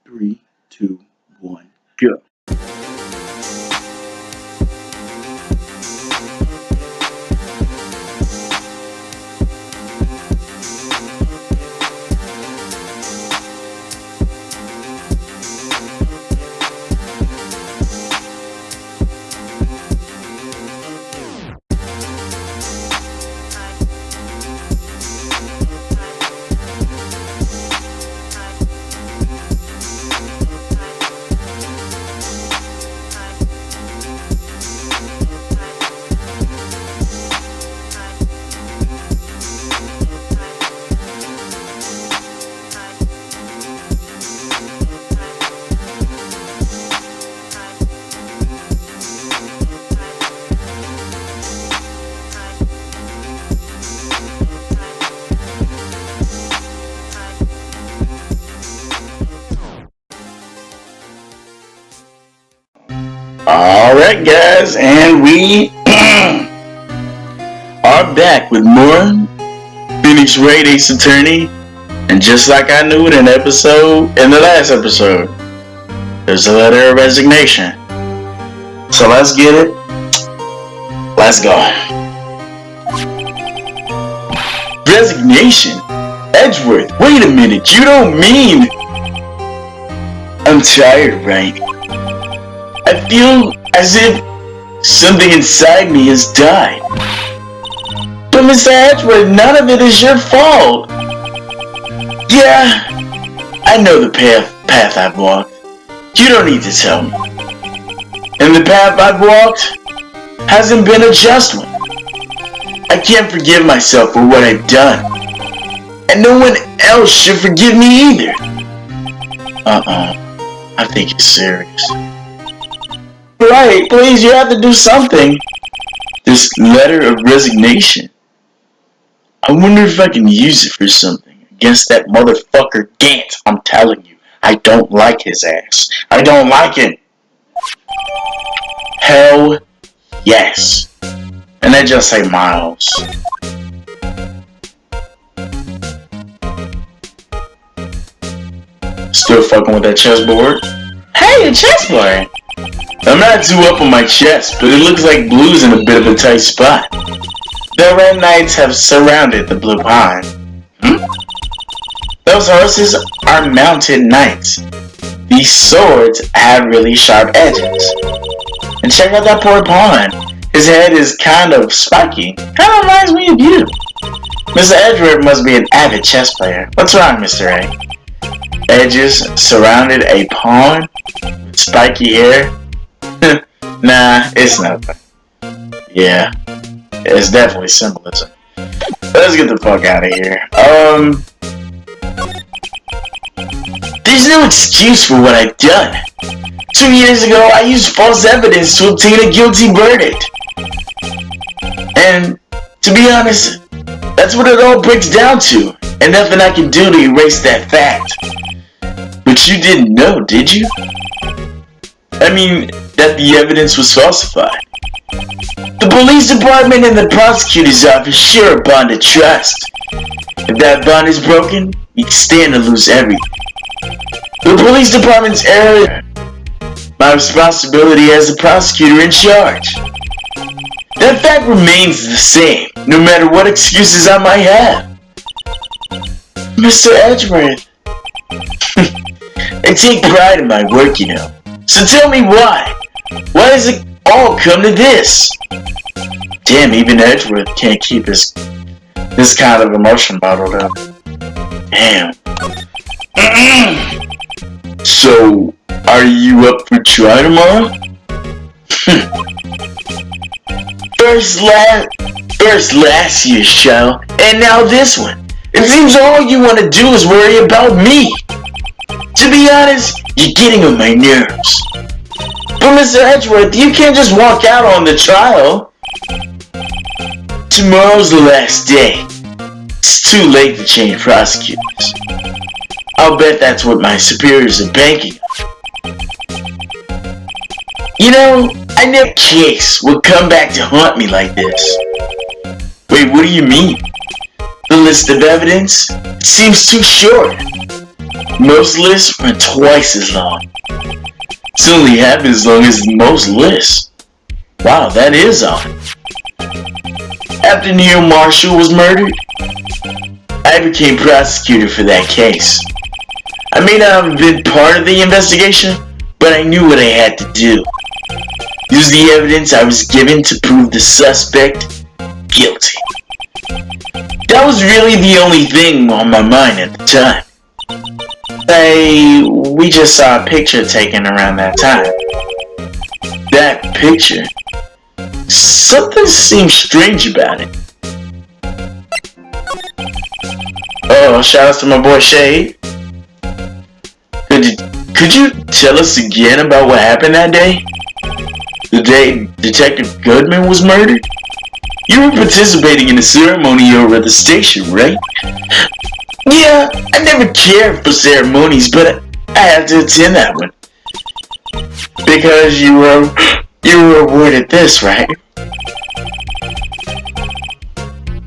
3, 2, 1, go. Alright guys, and we are back with more Phoenix Wright, Ace Attorney. And just like I knew in the last episode, there's a letter of resignation. So let's get it. Let's go. Resignation? Edgeworth, wait a minute, you don't mean... I'm tired, right? I feel as if something inside me has died. But Mr. Edgeworth, none of it is your fault. Yeah, I know the path I've walked. You don't need to tell me. And the path I've walked hasn't been a just one. I can't forgive myself for what I've done. And no one else should forgive me either. I think you're serious. Right, please, you have to do something. This letter of resignation. I wonder if I can use it for something against that motherfucker Gant. I'm telling you, I don't like his ass. I don't like him. Hell yes. And I just say Miles. Still fucking with that chessboard? Hey, a chessboard! I'm not too up on my chest, but it looks like Blue's in a bit of a tight spot. The Red Knights have surrounded the Blue Pawn. Those horses are mounted knights. These swords have really sharp edges. And check out that poor pawn. His head is kind of spiky. Kind of reminds me of you. Mr. Edgeworth must be an avid chess player. What's wrong, Mr. A? Edges surrounded a pawn with spiky hair? Nah, it's nothing. Yeah, it's definitely symbolism. Let's get the fuck out of here. There's no excuse for what I've done. 2 years ago, I used false evidence to obtain a guilty verdict. And, to be honest, that's what it all breaks down to. And nothing I can do to erase that fact. But you didn't know, did you? I mean, that the evidence was falsified. The police department and the prosecutor's office share a bond of trust. If that bond is broken, we stand to lose everything. The police department's error, my responsibility as the prosecutor in charge. That fact remains the same, no matter what excuses I might have. Mr. Edgeworth, I take pride in my work, you know. So tell me why? Why does it all come to this? Damn, even Edgeworth can't keep this kind of emotion bottled up. Damn. So, are you up for trial tomorrow? First last year's trial, and now this one. It seems all you want to do is worry about me. To be honest, you're getting on my nerves. But Mr. Edgeworth, you can't just walk out on the trial. Tomorrow's the last day. It's too late to change prosecutors. I'll bet that's what my superiors are banking on. You know, I never case would come back to haunt me like this. Wait, what do you mean? The list of evidence seems too short. Most lists were twice as long. It's only half as long as most lists. Wow, that is odd. After Neil Marshall was murdered, I became prosecutor for that case. I may not have been part of the investigation, but I knew what I had to do. Use the evidence I was given to prove the suspect guilty. That was really the only thing on my mind at the time. We just saw a picture taken around that time. That picture? Something seemed strange about it. Oh, shout out to my boy Shade. Could you tell us again about what happened that day? The day Detective Goodman was murdered? You were participating in the ceremony over at the station, right? Yeah, I never cared for ceremonies, but I had to attend that one. Because you were awarded this, right?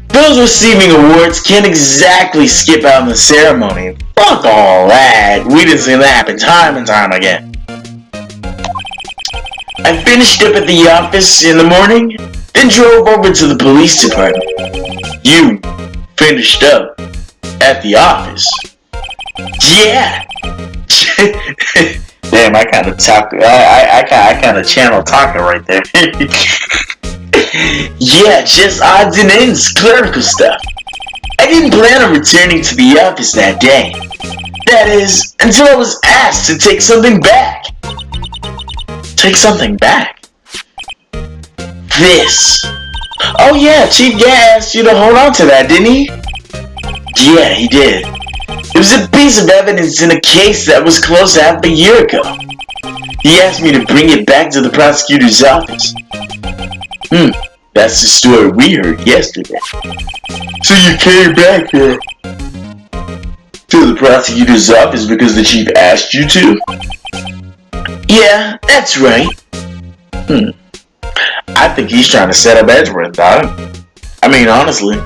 Those receiving awards can't exactly skip out in the ceremony. Fuck all that. We done seen that happen time and time again. I finished up at the office in the morning, then drove over to the police department. You finished up at the office? Yeah. Damn, I kind of talked. I kind of channel talking right there. Yeah, just odds and ends, clerical stuff. I didn't plan on returning to the office that day. That is, until I was asked to take something back. Take something back? This. Oh yeah, Chief Guy asked you to hold on to that, didn't he? Yeah, he did. It was a piece of evidence in a case that was closed half a year ago. He asked me to bring it back to the prosecutor's office. That's the story we heard yesterday. So you came back here to the prosecutor's office because the chief asked you to? Yeah, that's right. I think he's trying to set up Edgeworth, dog. I mean, honestly.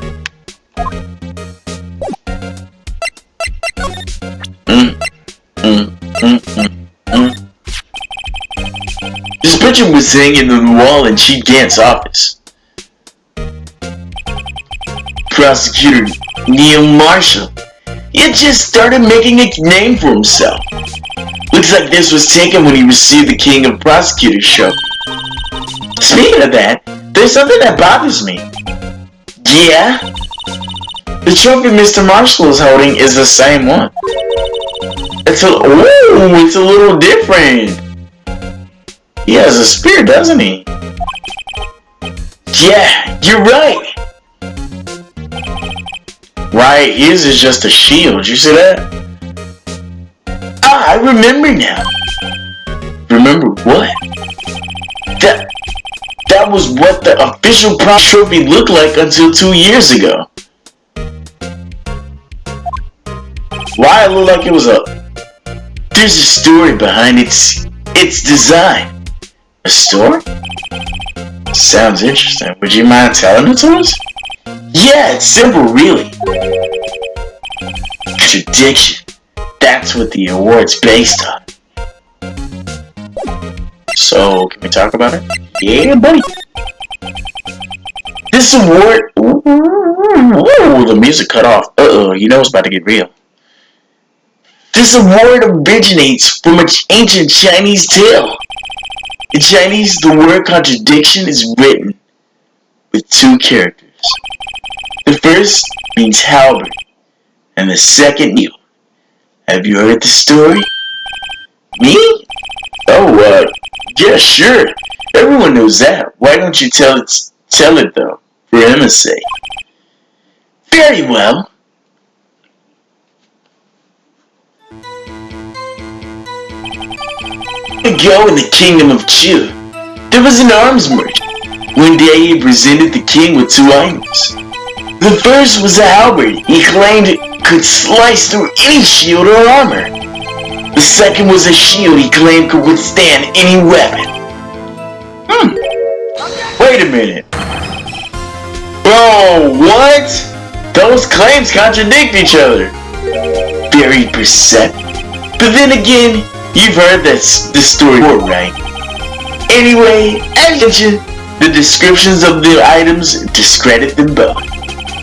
This picture was hanging on the wall in Chief Gant's office. Prosecutor Neil Marshall. He had just started making a name for himself. Looks like this was taken when he received the King of Prosecutors trophy. Speaking of that, there's something that bothers me. Yeah? The trophy Mr. Marshall is holding is the same one. It's a little different. He has a spear, doesn't he? Yeah, you're right. Right, his is just a shield. You see that? Ah, I remember now. Remember what? That was what the official trophy looked like until 2 years ago. Why it looked like it was There's a story behind its design. A story? Sounds interesting. Would you mind telling it to us? Yeah, it's simple, really. Contradiction. That's what the award's based on. So, can we talk about it? Yeah, buddy. This award... Ooh, the music cut off. Uh-oh, you know it's about to get real. This award originates from an ancient Chinese tale. In Chinese, the word contradiction is written with 2 characters. The first means halberd, and the second mule. Have you heard the story? Me? Oh, yeah, sure. Everyone knows that. Why don't you tell it though, for Emma's sake? Very well. Ago in the kingdom of Chu, there was an arms merchant. One day he presented the king with 2 items. The first was a halberd he claimed it could slice through any shield or armor. The second was a shield he claimed could withstand any weapon. Wait a minute. Bro, what? Those claims contradict each other. Very perceptive. But then again, you've heard this story before, right? Anyway, as mentioned, the descriptions of the items discredit them both.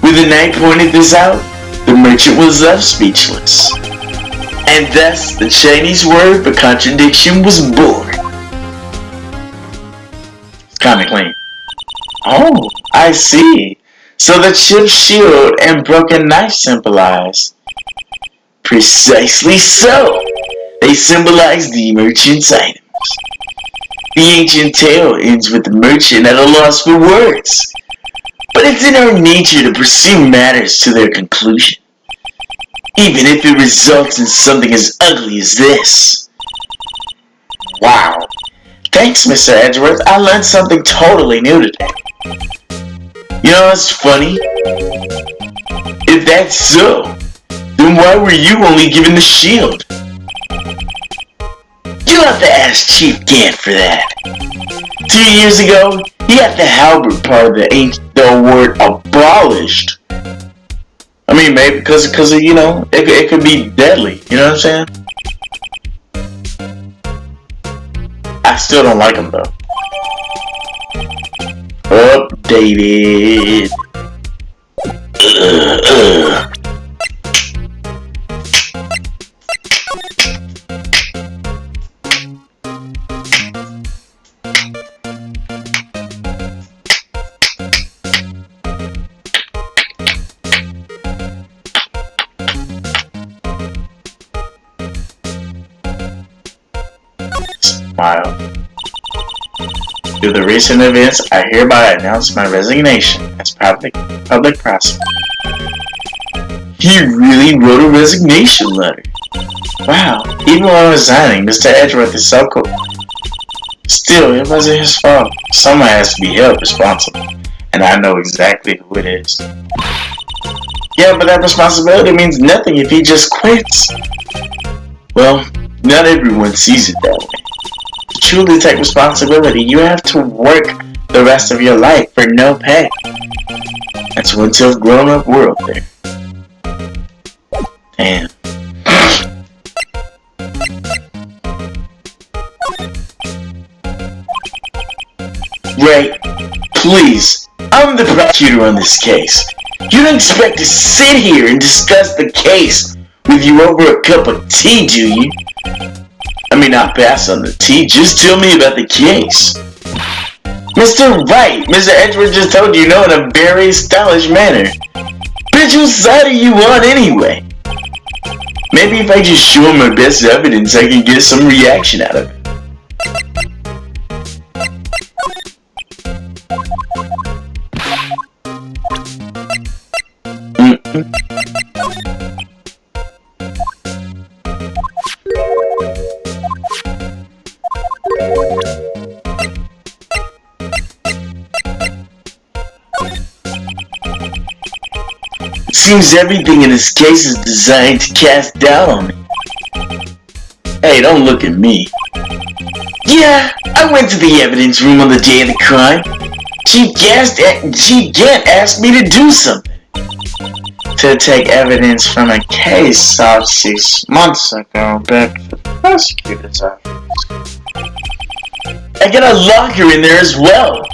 When the knight pointed this out, the merchant was left speechless. And thus, the Chinese word for contradiction was born. It's kinda clean. Oh, I see. So the chipped shield and broken knife symbolize. Precisely so. They symbolize the merchant's items. The ancient tale ends with the merchant at a loss for words. But it's in our nature to pursue matters to their conclusion, even if it results in something as ugly as this. Wow. Thanks, Mr. Edgeworth. I learned something totally new today. You know what's funny? If that's so, then why were you only given the shield? You'll have to ask Chief Gant for that. 2 years ago, he got the halberd part of the award abolished. I mean, maybe because of, you know, it could be deadly. You know what I'm saying? I still don't like him though. Oh, David. Smile. Due to the recent events, I hereby announce my resignation as public prosecutor. He really wrote a resignation letter. Wow, even while resigning, Mr. Edgeworth is so cool. Still, it wasn't his fault. Someone has to be held responsible, and I know exactly who it is. Yeah, but that responsibility means nothing if he just quits. Well, not everyone sees it that way. To truly take responsibility, you have to work the rest of your life for no pay. That's one tough grown-up world there. Damn. Right, please, I'm the prosecutor on this case. You don't expect to sit here and discuss the case with you over a cup of tea, do you? I mean, not pass on the tea, just tell me about the case. Mr. Wright, Mr. Edgeworth just told you no in a very stylish manner. Bitch, whose side are you on anyway? Maybe if I just show him my best evidence, I can get some reaction out of it. Seems everything in this case is designed to cast doubt on me. Hey, don't look at me. Yeah, I went to the evidence room on the day of the crime. Chief Gant asked me to do something. To take evidence from a case solved 6 months ago back to the prosecutor's office. I got a locker in there as well.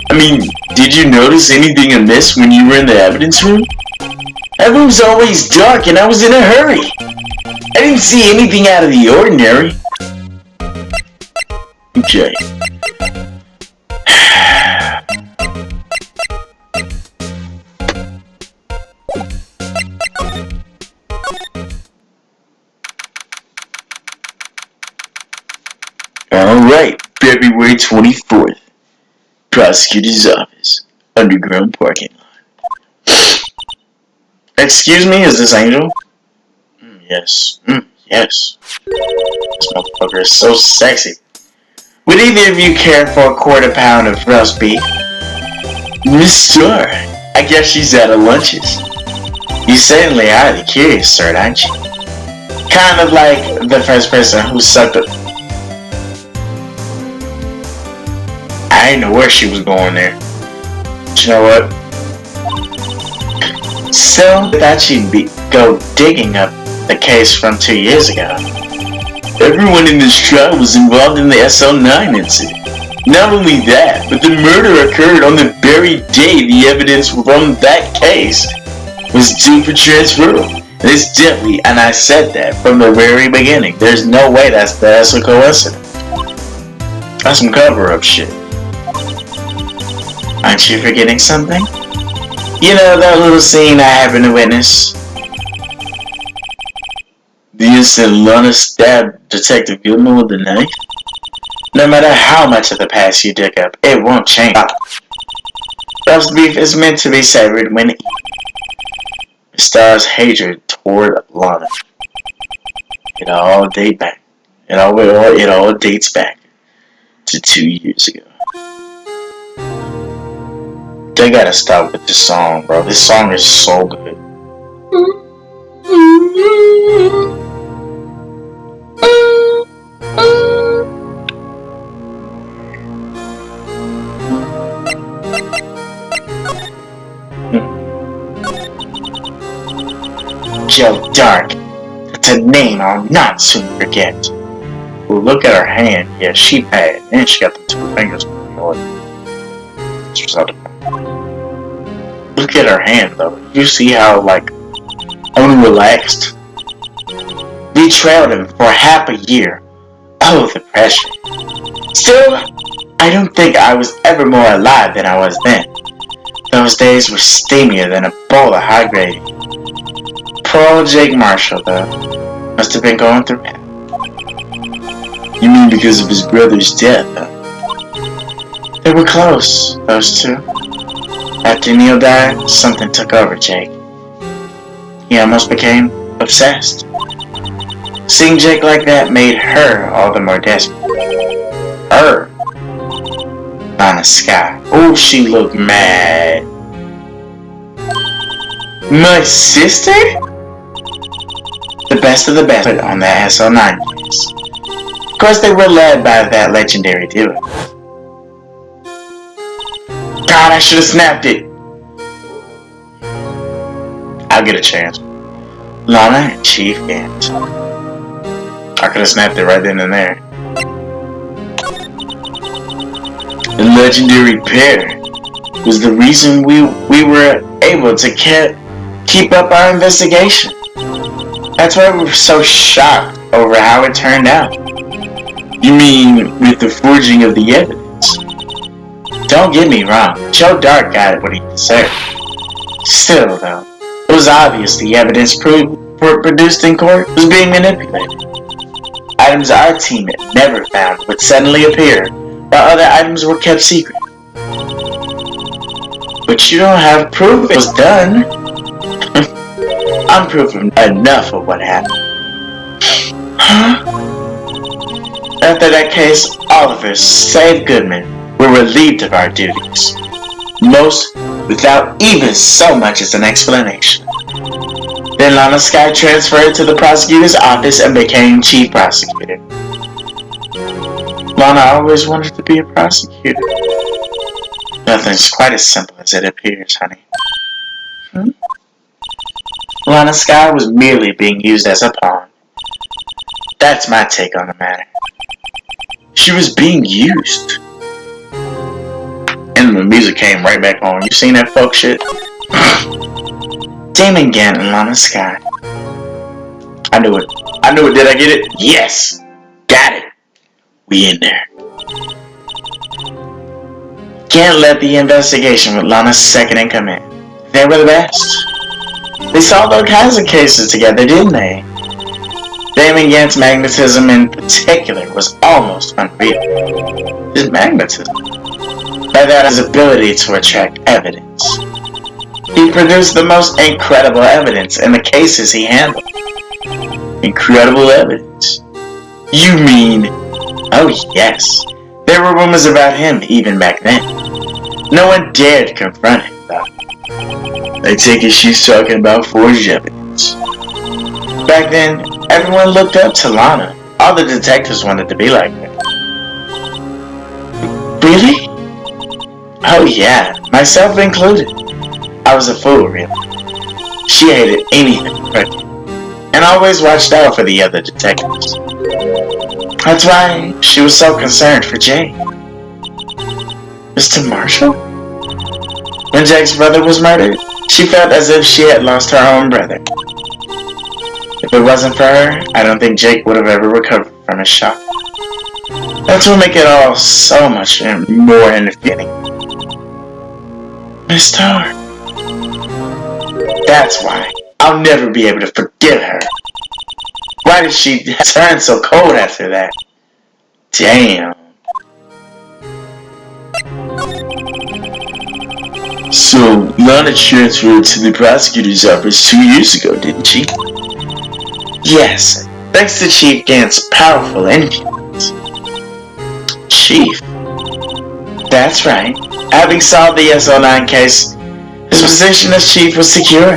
I mean, did you notice anything amiss when you were in the evidence room? That room's always dark and I was in a hurry. I didn't see anything out of the ordinary. Okay. Alright, February 24th. Prosecutor's office. Underground parking lot. Excuse me, is this Angel? Yes. Yes. This motherfucker is so sexy. Would either of you care for a quarter pound of roast beef? Sure. I guess she's out of lunches. You certainly are the curious sort, aren't you? Kind of like the first person who sucked it. I didn't know where she was going there. But you know what? So, I thought she'd go digging up the case from 2 years ago. Everyone in this trial was involved in the SL9 incident. Not only that, but the murder occurred on the very day the evidence from that case was due for transferal. It's definitely, and I said that from the very beginning, there's no way that's a coincidence. That's some cover-up shit. Aren't you forgetting something? You know that little scene I happened to witness? The instant Lana stabbed Detective Goodman with a knife? No matter how much of the past you dig up, it won't change. Roast beef is meant to be savored when eaten. Star's hatred toward Lana. It all dates back. It all dates back to 2 years ago. They gotta stop with this song, bro. This song is so good. Joe Dark. That's a name I'll not soon forget. Well, look at her hand. Yeah, she had, and she got the 2 fingers. Look at her hand, though. You see how, like, unrelaxed? We trailed him for half a year. Oh, the pressure. Still, I don't think I was ever more alive than I was then. Those days were steamier than a bowl of high gravy. Poor old Jake Marshall, though, must have been going through hell. You mean because of his brother's death, huh? They were close, those two. After Neil died, something took over Jake. He almost became obsessed. Seeing Jake like that made her all the more desperate. Her. On the sky. Oh, she looked mad. My sister? The best of the best put on that SL9 case. Of course, they were led by that legendary duo. God, I should have snapped it. I'll get a chance. Lana and Chief Gant. I could have snapped it right then and there. The legendary pair was the reason we were able to keep up our investigation. That's why we were so shocked over how it turned out. You mean with the forging of the evidence? Don't get me wrong, Joe Dark got what he deserved. Still, though, it was obvious the evidence produced in court was being manipulated. Items our team had never found would suddenly appear, while other items were kept secret. But you don't have proof it was done. I'm proof enough of what happened. Huh? After that case, all of us, save Goodman, were relieved of our duties. Most without even so much as an explanation. Then Lana Sky transferred to the prosecutor's office and became chief prosecutor. Lana always wanted to be a prosecutor. Nothing's quite as simple as it appears, honey. Lana Sky was merely being used as a pawn. That's my take on the matter. She was being used. And the music came right back on. You seen that folk shit? Damon Gant and Lana Sky. I knew it. I knew it. Did I get it? Yes! Got it. We in there. Gant led the investigation with Lana's second in command. They were the best. They solved all kinds of cases together, didn't they? Damon Gant's magnetism in particular was almost unreal. His magnetism. By that, his ability to attract evidence. He produced the most incredible evidence in the cases he handled. Incredible evidence. You mean... Oh yes. There were rumors about him even back then. No one dared confront him, though. I take it she's talking about forged evidence. Back then, everyone looked up to Lana. All the detectives wanted to be like her. Really? Oh yeah, myself included. I was a fool, really. She hated anything crooked. And always watched out for the other detectives. That's why she was so concerned for Jake. Mr. Marshall? When Jake's brother was murdered, she felt as if she had lost her own brother. If it wasn't for her, I don't think Jake would have ever recovered from his shock. That's what makes it all so much more entertaining. Miss Tar. That's why I'll never be able to forgive her. Why did she turn so cold after that? Damn. So, Lana transferred to the prosecutor's office 2 years ago, didn't she? Yes, thanks to Chief Gant's powerful influence. Chief? That's right. Having solved the SO9 case, his position as chief was secure.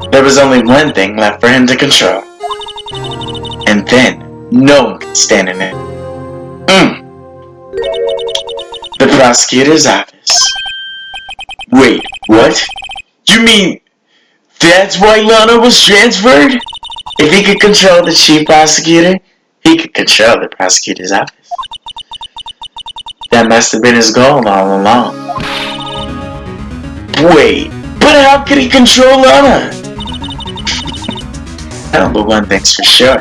There was only one thing left for him to control. And then, no one could stand in it. The prosecutor's office. Wait, what? You mean that's why Lana was transferred? If he could control the chief prosecutor, he could control the prosecutor's office. That must have been his goal all along. Wait, but how could he control Lana? Well, but one thing's for sure.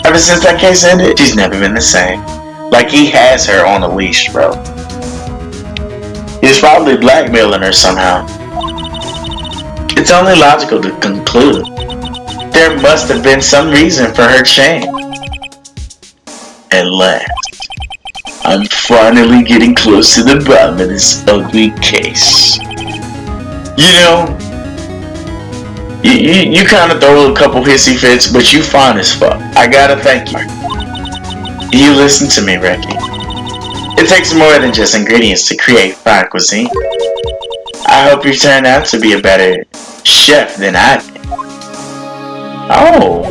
Ever since that case ended, she's never been the same. Like he has her on a leash, bro. He's probably blackmailing her somehow. It's only logical to conclude there must have been some reason for her change. At last, I'm finally getting close to the bottom of this ugly case. You know, you kind of throw a couple hissy fits, but you fine as fuck. I gotta thank you. You listen to me, Ricky. It takes more than just ingredients to create fine cuisine. I hope you turn out to be a better chef than I did. Oh.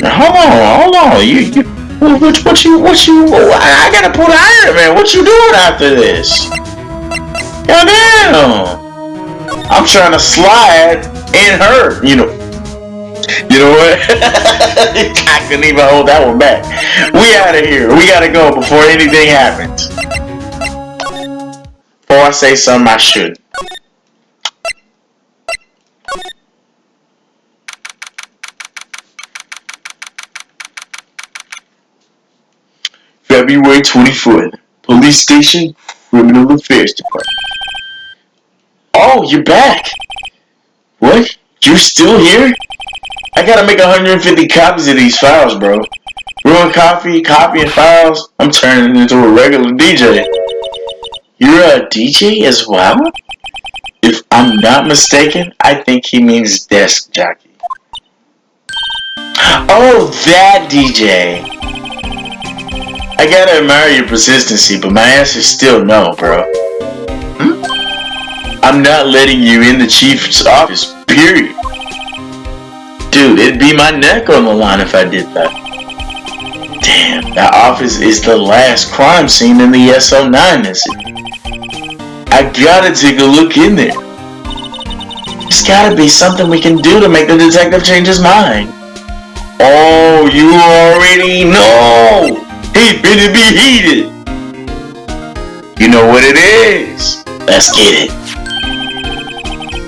Hold on. What you, I gotta pull the iron, man. What you doing after this? Goddamn. I'm trying to slide in her, You know what? I couldn't even hold that one back. We out of here. We gotta go before anything happens. Before I say something I should. February 24th, Police Station, Criminal Affairs Department. Oh, you're back. What? You're still here? I gotta make 150 copies of these files, bro. Brewing coffee, copying files. I'm turning into a regular DJ. You're a DJ as well? If I'm not mistaken, I think he means desk jockey. Oh, that DJ. I gotta admire your persistency, but my answer's still no, bro. I'm not letting you in the chief's office, period. Dude, it'd be my neck on the line if I did that. Damn, that office is the last crime scene in the SO9 incident. I gotta take a look in there. There's gotta be something we can do to make the detective change his mind. Oh, you already know! He finna be heated! You know what it is! Let's get it!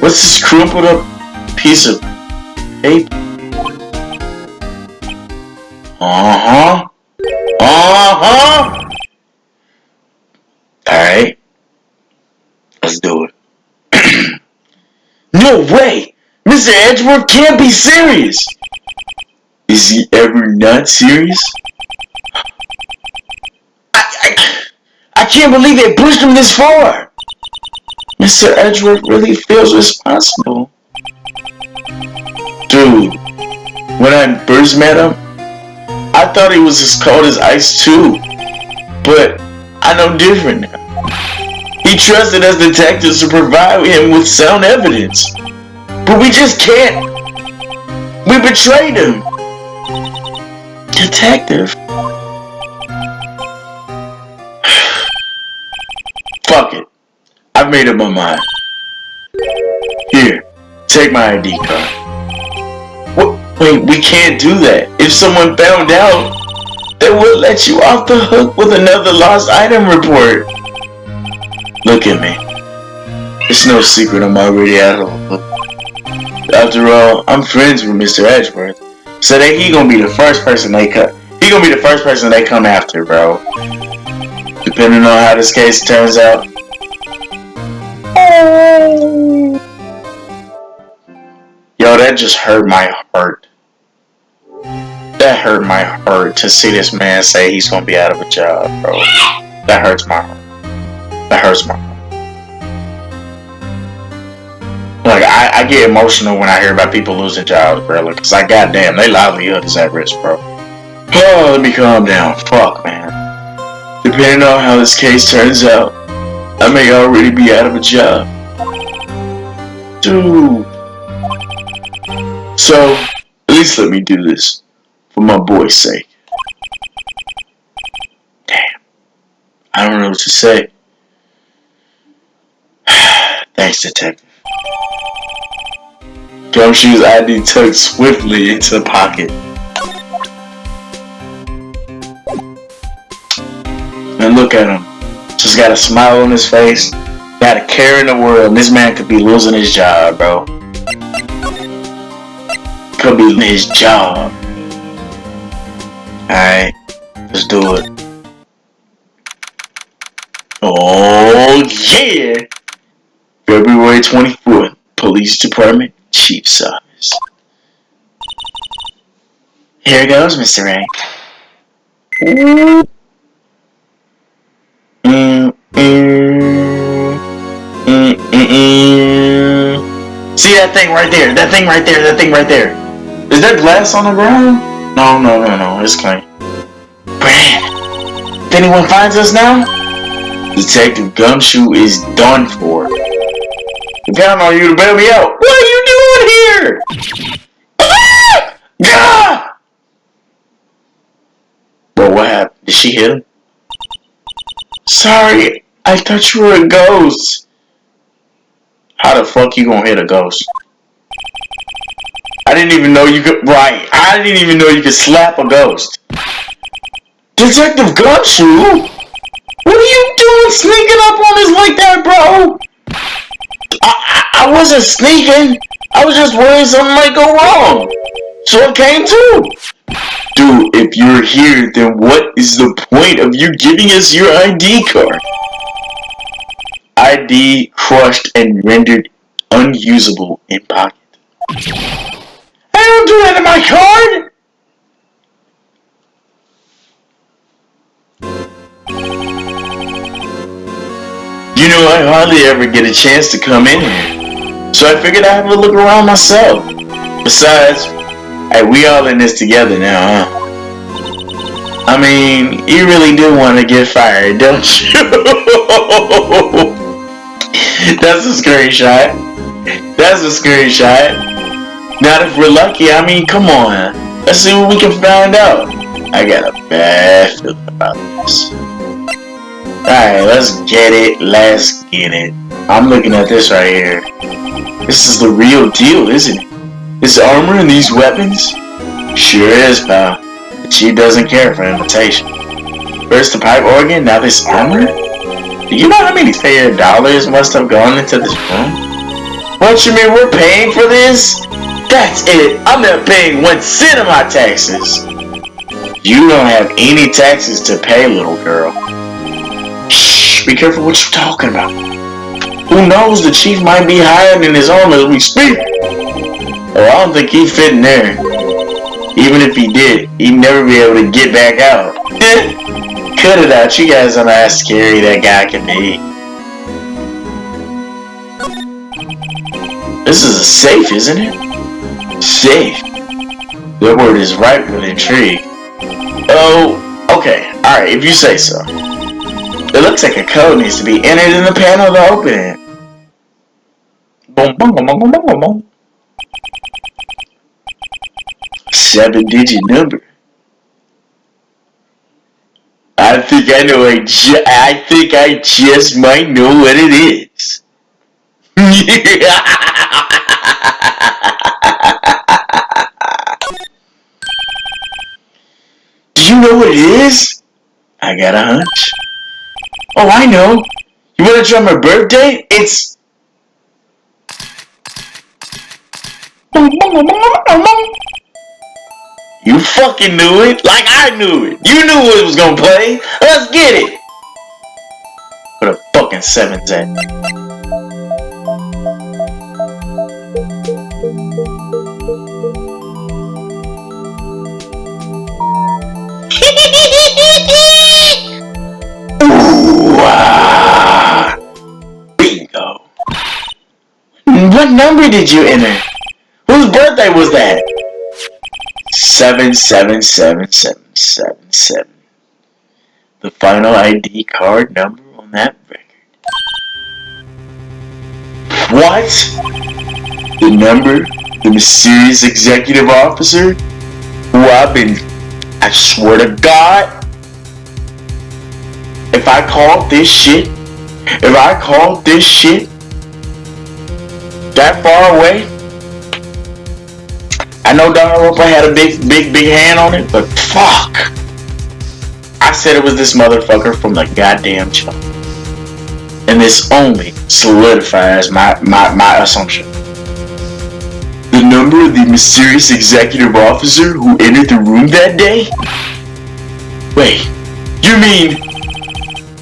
What's this crumpled up piece of paper? Alright. Let's do it. No way! Mr. Edgeworth can't be serious! Is he ever not serious? I can't believe they pushed him this far! Mr. Edgeworth really feels responsible. Dude, when I first met him, I thought he was as cold as ice too. But I know different now. He trusted us detectives to provide him with sound evidence. But we just can't. We betrayed him. Detective. Fuck it. I've made up my mind. Here, take my ID card. Wait, we can't do that. If someone found out, they would let you off the hook with another lost item report. Look at me. It's no secret I'm already out of the hook. After all, I'm friends with Mr. Edgeworth. So that he gonna be the first person they cut. He gonna be the first person they come after, bro. Depending on how this case turns out. Yo, that just hurt my heart. That hurt my heart to see this man say he's gonna be out of a job, bro. That hurts my heart. That hurts my heart. Like, I get emotional when I hear about people losing jobs, bro. Because, like, goddamn, their livelihood is at risk, bro. Oh, let me calm down. Fuck, man. Depending on how this case turns out, I may already be out of a job. Dude. So, at least let me do this. For my boy's sake. Damn. I don't know what to say. Thanks, detective. Gumshoe's ID tucked swiftly into the pocket. And look at him. Just got a smile on his face. Got a care in the world. This man could be losing his job, bro. Could be losing his job. Alright. Let's do it. Oh, yeah! February 24th. Police Department. Chief's Office. Here goes, Mr. Wright. See that thing right there? That thing right there? That thing right there? Is there glass on the ground? No. It's clean. Brad, if anyone finds us now, Detective Gumshoe is done for. Count on you to bail me out. What are you doing here? Ah! Bro, what happened? Did she hit him? Sorry, I thought you were a ghost. How the fuck you gonna hit a ghost? I didn't even know you could. Right, I didn't even know you could slap a ghost. Detective Gumshoe? What are you doing sneaking up on us like that, bro? I wasn't sneaking. I was just worried something might go wrong. So I came too. Dude, if you're here, then what is the point of you giving us your ID card? ID crushed and rendered unusable in pocket. I don't do that in my card! You know, I hardly ever get a chance to come in here. So I figured I'd have a look around myself. Besides, hey, we all in this together now, huh? I mean, you really do want to get fired, don't you? That's a screenshot. That's a screenshot. Not if we're lucky. I mean, come on. Let's see what we can find out. I got a bad feeling about this. Alright, let's get it. Let's get it. I'm looking at this right here. This is the real deal, isn't it? This armor and these weapons? Sure is, pal. The chief doesn't care for imitation. First the pipe organ, now this armor? Do you know how many fair dollars must have gone into this room? What you mean we're paying for this? That's it. I'm not paying 1 cent of my taxes. You don't have any taxes to pay, little girl. Shh, be careful what you're talking about. Who knows, the chief might be hiding in his home as we speak. Oh, I don't think he'd fit in there. Even if he did, he'd never be able to get back out. Cut it out, you guys don't know how scary that guy can be. This is a safe, isn't it? Safe. The word is ripe with intrigue. Oh, okay, alright, if you say so. It looks like a code needs to be entered in the panel to open it. Boom, boom, boom, boom, boom, boom, boom. 7-digit number. I think I know. I think I just might know what it is. You know what it is? I got a hunch. Oh, I know. You wanna try my birthday? It's... You fucking knew it like I knew it. You knew it was gonna play. Let's get it. What a fucking 7's at. Ooh, bingo. What number did you enter? Whose birthday was that? 77777. The final ID card number on that record. What? The number? The mysterious executive officer? Who I swear to God, if I called this shit that far away, I know DanganRonpa had a big hand on it, but fuck. I said it was this motherfucker from the goddamn jump. And this only solidifies my assumption. The number of the mysterious executive officer who entered the room that day? Wait, you mean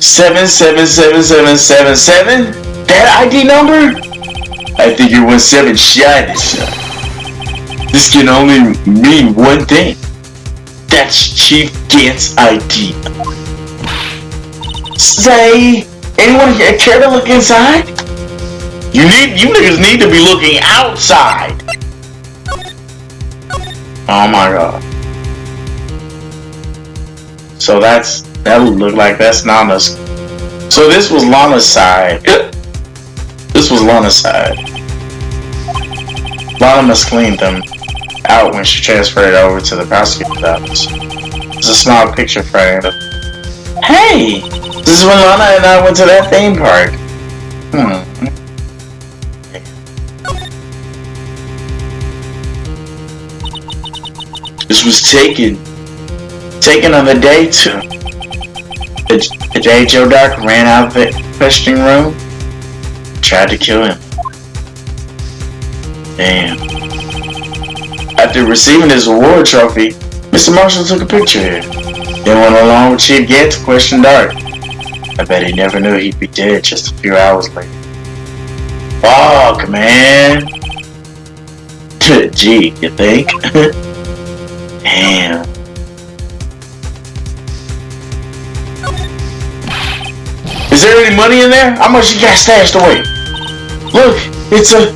777777? That ID number? I think you're 1 7 shy this time. This can only mean one thing. That's Chief Gant's ID. Say, anyone here care to look inside? You niggas need to be looking outside. Oh my god. So that would look like that's Nana's. So this was Lana's side. This was Lana's side. Lana must clean them out when she transferred it over to the prosecutor's office. There's a small picture framed. Hey! This is when Lana and I went to that theme park. This was taken on the day too. The day Joe Dark ran out of the questioning room, tried to kill him. Damn. After receiving his award trophy, Mr. Marshall took a picture here. Then went along with Chief Gant to question Dark. I bet he never knew he'd be dead just a few hours later. Fuck, man. Gee, you think? Damn. Is there any money in there? How much you got stashed away? Look, it's a,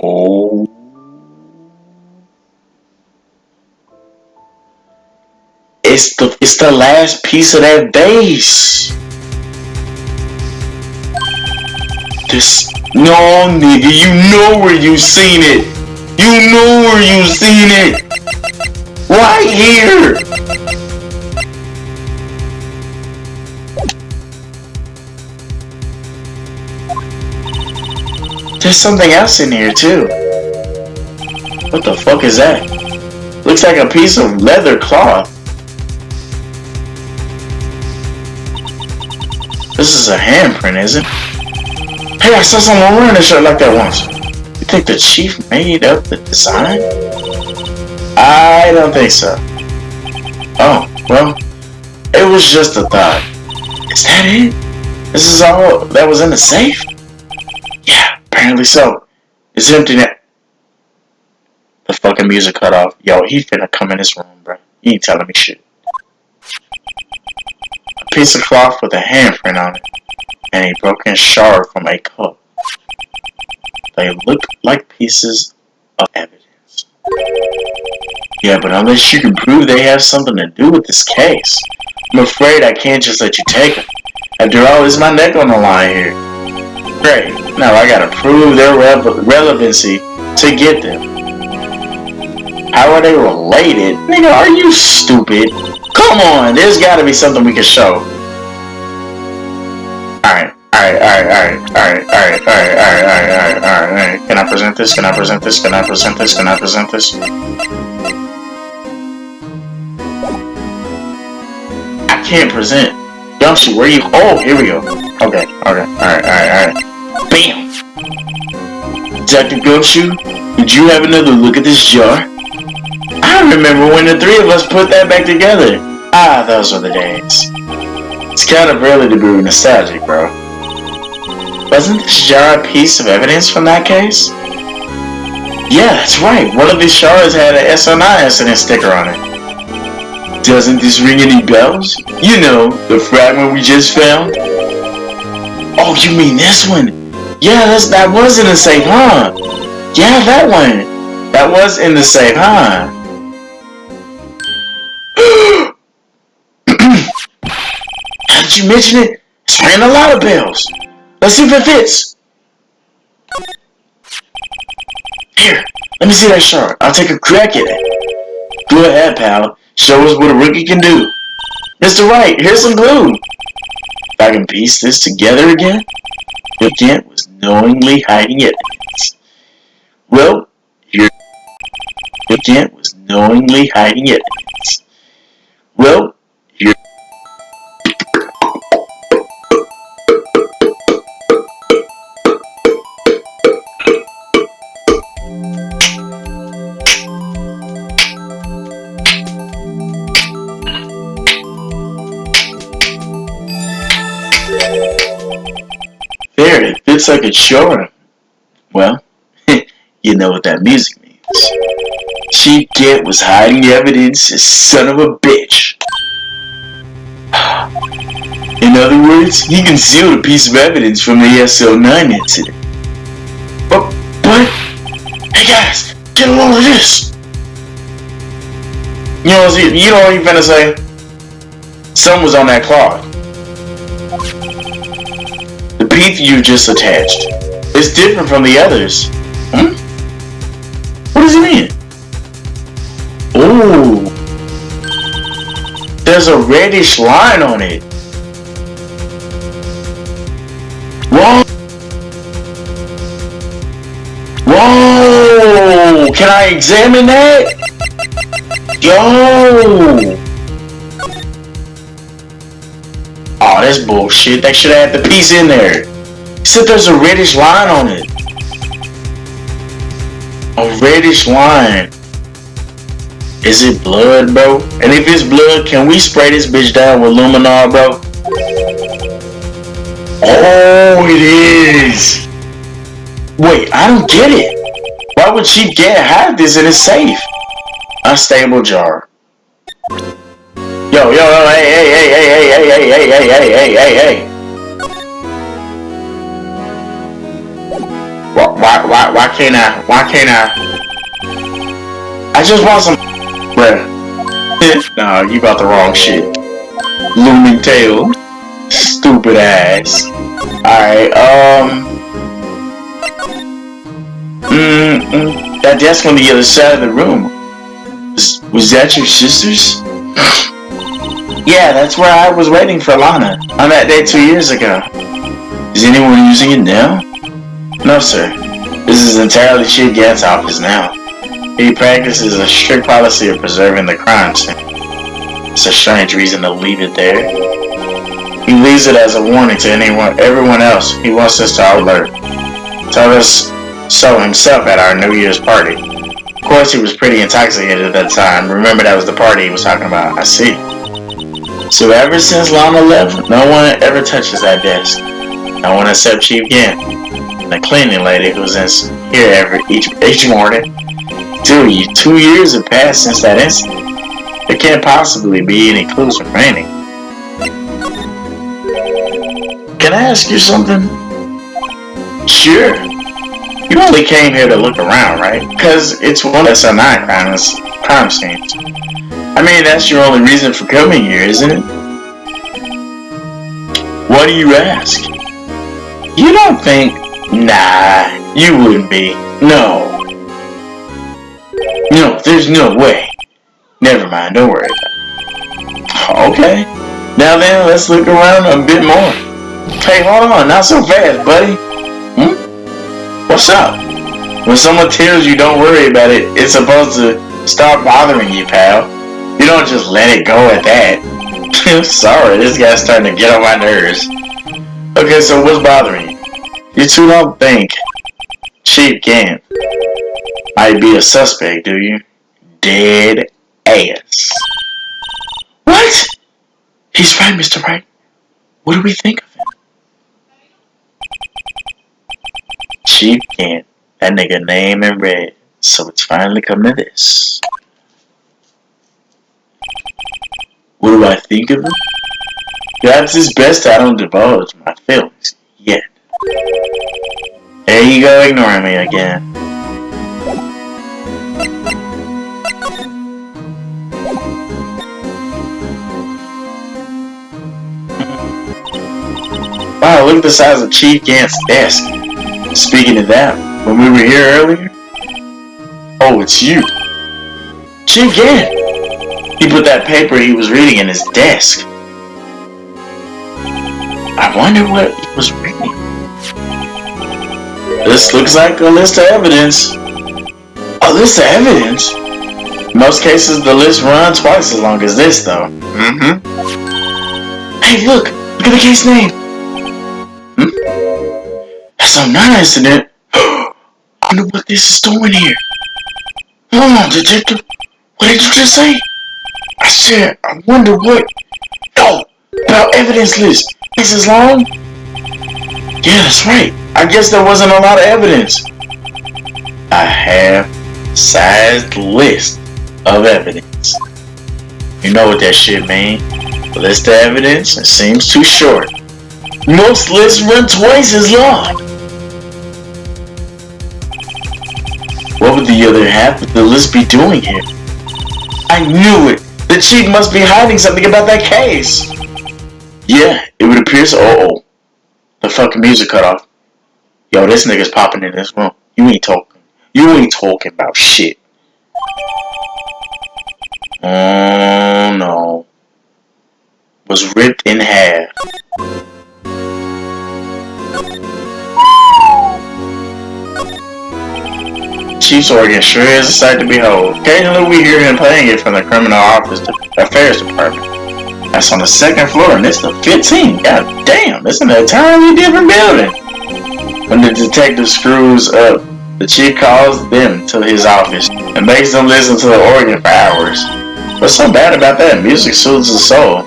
Oh. It's the last piece of that base. No, nigga, you know where you seen it. You know where you seen it. Right here. There's something else in here too. What the fuck is that? Looks like a piece of leather cloth. This is a handprint, isn't it? Hey, I saw someone wearing a shirt like that once. You think the chief made up the design? I don't think so. Oh, well, it was just a thought. Is that it? This is all that was in the safe? Yeah, apparently so. It's empty now. The fucking music cut off. Yo, he finna come in this room, bro. He ain't telling me shit. A piece of cloth with a handprint on it. And a broken shard from a cup. They look like pieces of evidence. Yeah, but unless you can prove they have something to do with this case, I'm afraid I can't just let you take them. After all, it's my neck on the line here. Great, now I gotta prove their relevancy to get them. How are they related? Nigga, are you stupid? Come on, there's gotta be something we can show. Alright, Alright. Can I present this? I can't present. Yoshi, where are you? Oh, here we go. Okay. Alright. Bam! Dr. Gumshoe, did you have another look at this jar? I remember when the three of us put that back together. Ah, those were the days. It's kind of early to be nostalgic, bro. Wasn't this jar a piece of evidence from that case? Yeah, that's right. One of these shards had an SO9 incident sticker on it. Doesn't this ring any bells? You know, the fragment we just found? Oh, you mean this one? Yeah, that was in the safe, huh? Yeah, that one. That was in the safe, huh? Now that you mention it, it's ringing a lot of bells. Let's see if it fits. Here, let me see that shard. I'll take a crack at it. Go ahead, pal. Show us what a rookie can do. Mr. Wright, here's some glue. If I can piece this together again, the Kent was knowingly hiding evidence. Well, here. The Kent was knowingly hiding evidence. Well, here. There, it fits like a charm. Well, you know what that music means. Chief Kent was hiding evidence, son of a bitch. In other words, he concealed a piece of evidence from the SO9 incident. But, hey guys, get a load of this. You know what he finna say? Something was on that clock. The piece you just attached. It's different from the others. What does it mean? Oh, there's a reddish line on it. Whoa! Can I examine that? Yo! Oh, that's bullshit. They should have had the piece in there. You said there's a reddish line on it. A reddish line. Is it blood, bro? And if it's blood, can we spray this bitch down with Luminar, bro? Oh, it is. Wait, I don't get it. Why would she hide this in a safe? Unstable jar. Yo, hey. Why can't I? I just want some, bruh. Nah, you got the wrong shit. Looming tail. Stupid ass. Alright, that desk on the other side of the room. Was that your sister's? Yeah, that's where I was waiting for Lana on that day 2 years ago. Is anyone using it now? No, sir. This is entirely Chief Gat's office now. He practices a strict policy of preserving the crime scene. It's a strange reason to leave it there. He leaves it as a warning to everyone else he wants us to alert. Told us so himself at our New Year's party. Of course, he was pretty intoxicated at that time. Remember, that was the party he was talking about. I see. So ever since Lana left, no one ever touches that desk. No one except Chief Gant, the cleaning lady who's in here each morning. 2 years have passed since that incident. There can't possibly be any clues remaining. Can I ask you something? Sure. You only came here to look around, right? Because it's one of SO9 crime scenes. I mean, that's your only reason for coming here, isn't it? Why do you ask? You don't think... Nah, you wouldn't be. No, there's no way. Never mind, don't worry about it. Okay. Now then, let's look around a bit more. Hey, hold on, not so fast, buddy. Hmm? What's up? When someone tells you don't worry about it, it's supposed to start bothering you, pal. You don't just let it go at that. Sorry, this guy's starting to get on my nerves. Okay, so what's bothering you? You two don't think Chief Gant might be a suspect, do you? Dead ass. What? He's right, Mr. Wright. What do we think of him? Chief Gant. That nigga name in red. So it's finally come to this. What do I think of him? Perhaps it's best I don't divulge my feelings yet. There you go, ignoring me again. Wow, look at the size of Chief Gant's desk. Speaking of that, when we were here earlier... Oh, it's you. Chief Gant! He put that paper he was reading in his desk. I wonder what he was reading. This looks like a list of evidence. A list of evidence? In most cases, the list runs twice as long as this, though. Hey, look! Look at the case name! That's some non-incident. I wonder what this is doing here. Hold on, detective. What did you just say? I said, I wonder what... No! About evidence list. This is long? Yeah, that's right. I guess there wasn't a lot of evidence. A half-sized list of evidence. You know what that shit means. A list of evidence, it seems too short. Most lists run twice as long. What would the other half of the list be doing here? I knew it! The chief must be hiding something about that case! Yeah, it would appear so. Uh-oh. The fucking music cut off. Yo, this nigga's popping in this room. You ain't talking about shit. Oh no. Was ripped in half. Chief's organ sure is a sight to behold. Occasionally we hear him playing it from the criminal office affairs department. That's on the second floor and it's the 15th. God damn, it's an entirely different building. When the detective screws up, the chief calls them to his office and makes them listen to the organ for hours. What's so bad about that? Music soothes the soul.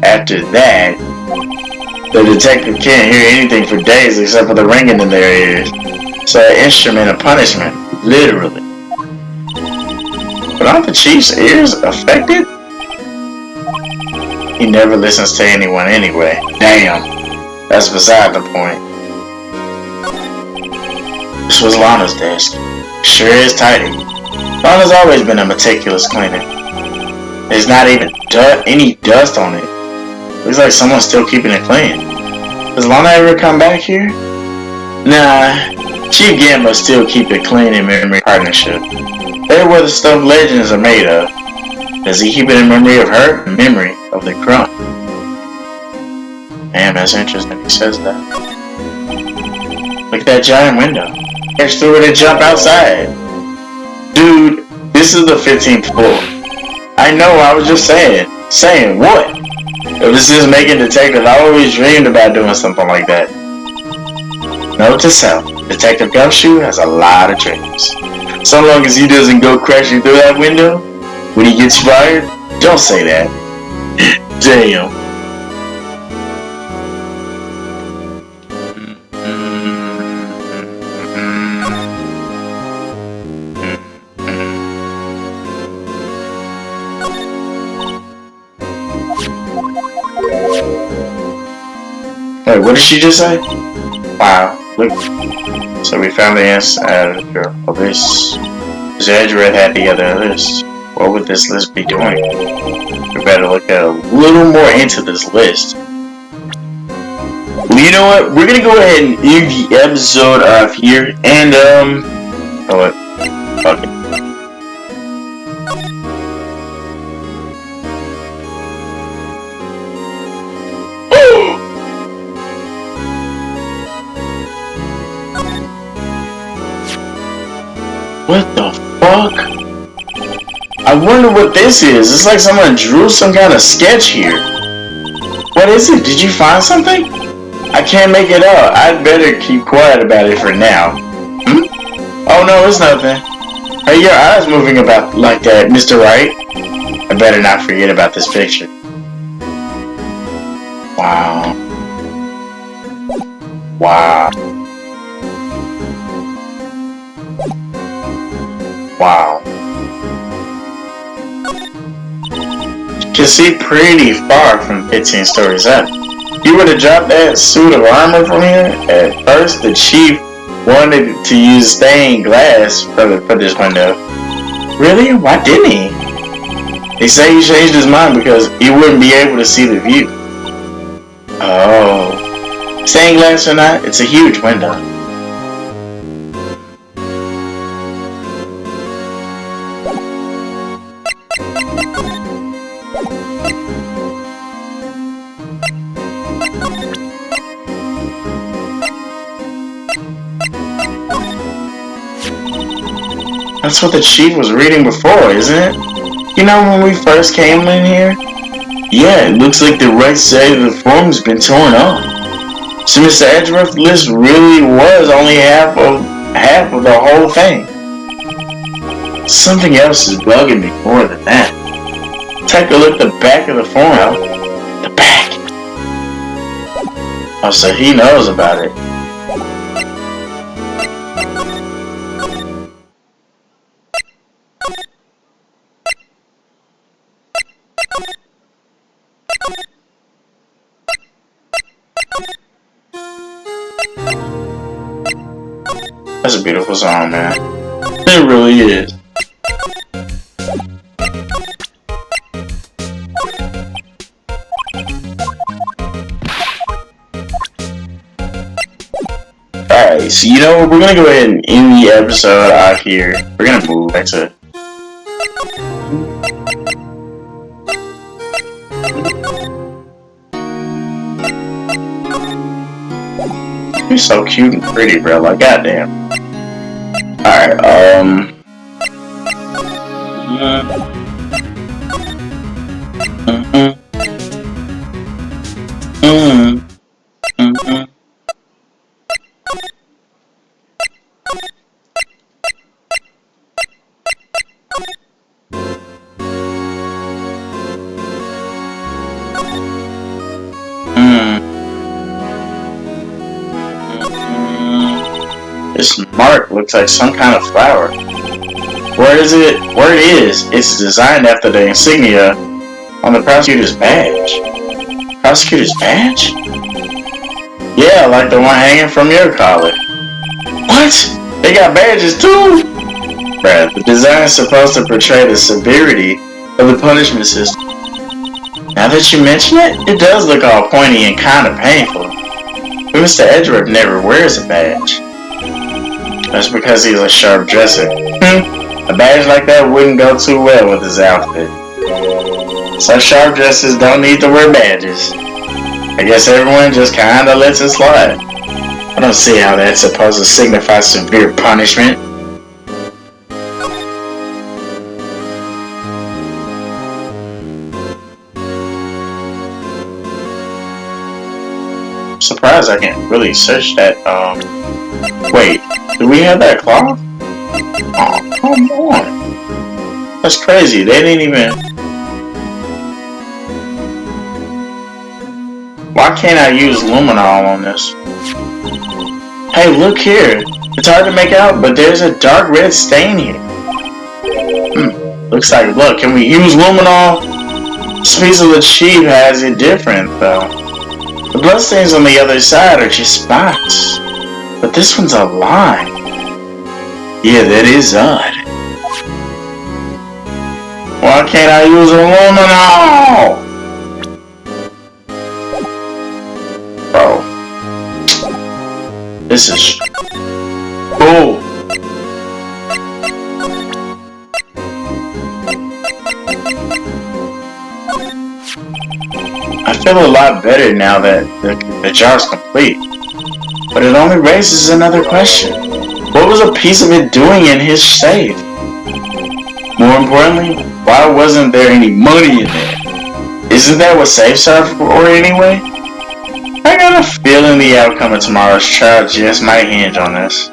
After that, the detective can't hear anything for days except for the ringing in their ears. It's an instrument of punishment, literally. But aren't the chief's ears affected? He never listens to anyone anyway. Damn, that's beside the point. This was Lana's desk. Sure is tidy. Lana's always been a meticulous cleaner. There's not even any dust on it. Looks like someone's still keeping it clean. Does Lana ever come back here? Nah, Chief Gant must still keep it clean in memory partnership. They're where the stuffed legends are made of. Does he keep it in memory of her? In memory of the crump. Damn, that's interesting he says that. Look at that giant window. There's through it and jump outside. Dude, this is the 15th floor. I know, I was just saying. Saying what? If this is making detective, I always dreamed about doing something like that. Note to self, Detective Gumshoe has a lot of dreams. So long as he doesn't go crashing through that window when he gets fired, don't say that. Damn. Wait, what did she just say? Wow, look. So we found the answer of this. Is Edgered had the other list? What would this list be doing? We better look at a little more into this list. Well, you know what? We're gonna go ahead and end the episode off here, and oh what? Fuck it. I wonder what this is. It's like someone drew some kind of sketch here. What is it? Did you find something? I can't make it out. I'd better keep quiet about it for now. Oh no, it's nothing. Hey, your eyes moving about like that, Mr. Wright. I better not forget about this picture. Wow. Wow. Wow. You can see pretty far from 15 stories up. You would have dropped that suit of armor from here. At first, the chief wanted to use stained glass for this window. Really? Why didn't he? They say he changed his mind because he wouldn't be able to see the view. Oh. Stained glass or not, it's a huge window. That's what the chief was reading before, isn't it? You know when we first came in here? Yeah, it looks like the right side of the form's been torn off. So Mr. Edgeworth's list really was only half of the whole thing. Something else is bugging me more than that. Take a look at the back of the form. The back. Oh, so he knows about it. That's a beautiful song, man. It really is. Alright, so you know what? We're gonna go ahead and end the episode out here. We're gonna move back to... You're so cute and pretty, bro. Like, goddamn. Alright, This mark looks like some kind of flower. Where is it? Where it is? It's designed after the insignia on the prosecutor's badge. Prosecutor's badge? Yeah, like the one hanging from your collar. What? They got badges too? Bruh, the design is supposed to portray the severity of the punishment system. Now that you mention it, it does look all pointy and kind of painful. But Mr. Edgeworth never wears a badge. That's because he's a sharp dresser. A badge like that wouldn't go too well with his outfit. So sharp dressers don't need to wear badges. I guess everyone just kinda lets it slide. I don't see how that's supposed to signify severe punishment. I'm surprised I can't really search that, wait, do we have that cloth? Oh, come on. That's crazy, they didn't even... Why can't I use luminol on this? Hey, look here. It's hard to make out, but there's a dark red stain here. Looks like, look, can we use luminol? This piece of the chief has it different, though. The bloodstains on the other side are just spots. But this one's a line. Yeah, that is odd. Why can't I use luminol? Bro. This is... cool. I feel a lot better now that the jar's complete. But it only raises another question. What was a piece of it doing in his safe? More importantly, why wasn't there any money in there? Isn't that what safes are for anyway? I got a feeling the outcome of tomorrow's trial just might hinge on this.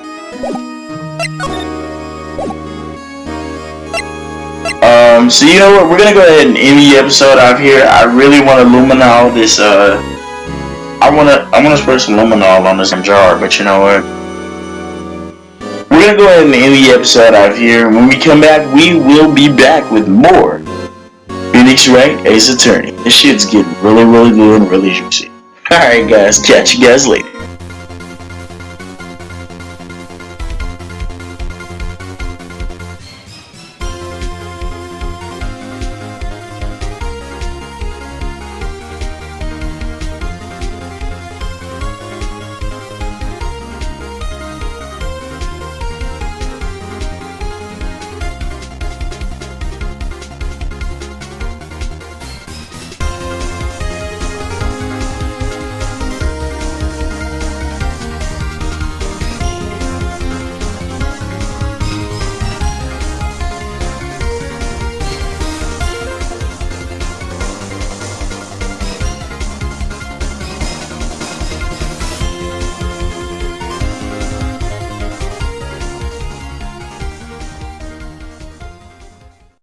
So you know what? We're gonna go ahead and end the episode out here. I really want to luminol this. I wanna spray some luminol on this jar, but you know what? We're gonna go ahead and end the episode out here. When we come back, we will be back with more Phoenix Wright, Ace Attorney. This shit's getting really, really good and really juicy. Alright guys, catch you guys later.